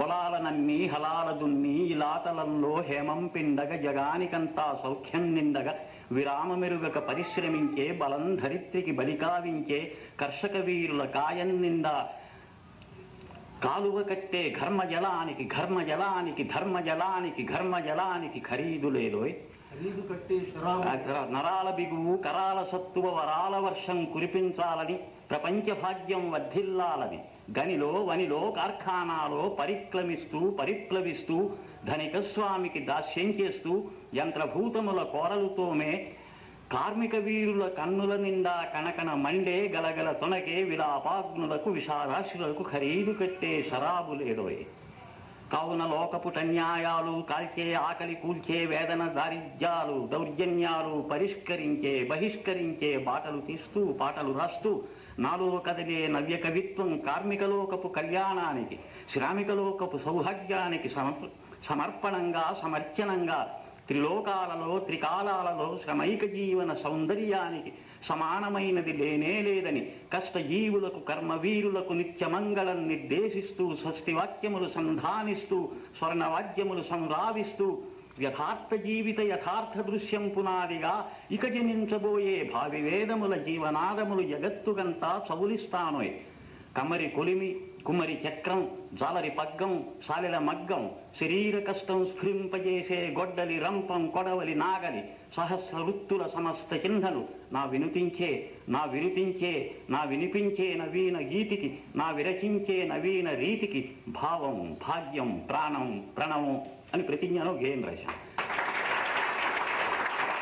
పొలాలనన్నీ హలాల దున్ని ఇలాతలంలో హేమం పిండగ జగానికంతా సౌఖ్యం నిండగ విరామమెరుగక పరిశ్రమించే బలం ధరిత్రికి బలికావించే కర్షక వీరుల కాయం నిండా కాలువ కట్టే ఘర్మజలానికి ఘర్మజలానికి ధర్మజలానికి ఘర్మజలానికి ఖరీదు లేదోయ్. నరాల బిగువు కరాల సత్తువ వరాల వర్షం కురిపించాలని ప్రపంచ భాగ్యం వర్ధిల్లాలని గనిలో వనిలో కార్ఖానాలో పరిప్లవిస్తూ ధనిక స్వామికి దాస్యం చేస్తూ యంత్రభూతముల కోరలుతోమే కార్మిక వీరుల కన్నుల నిండా కనకన మండే గలగల తొనకే విలాపాగ్నులకు విషారాశులకు ఖరీదు కట్టే శరాబు లేదోయ్. కావున లోకపుటన్యాయాలు కాల్చే ఆకలి కూల్చే వేదన దారిద్ర్యాలు దౌర్జన్యాలు బహిష్కరించే బాటలు తీస్తూ పాటలు రాస్తూ నాలో కదిలే నవ్య కవిత్వం కార్మికలోకపు కళ్యాణానికి శ్రామికలోకపు సౌభాగ్యానికి సమర్పణంగా సమర్చనంగా త్రిలోకాలలో త్రికాలాలలో శ్రమైక జీవన సౌందర్యానికి సమానమైనది లేనే లేదని కష్టజీవులకు కర్మవీరులకు నిత్యమంగళం నిర్దేశిస్తూ స్వస్తివాక్యములు సంధానిస్తూ స్వర్ణవాద్యములు సంరావిస్తూ యథార్థ జీవిత యథార్థ దృశ్యం పునాదిగా ఇక జనించబోయే భావి వేదముల జీవనాదములు జగత్తుకంతా చవులిస్తానోయ్. కమరి కొలిమి కుమరి చక్రం జాలరి పగ్గం సాలెల మగ్గం శరీర కష్టం స్ఫురింపజేసే గొడ్డలి రంపం కొడవలి నాగలి సహస్ర వృత్తుల సమస్త చిహ్నలు నా వినిపించే నవీన గీతికి నా విరచించే నవీన రీతికి భావం భాగ్యం ప్రాణం ప్రణవం అని ప్రతిజ్ఞలో గేయం రాశాను.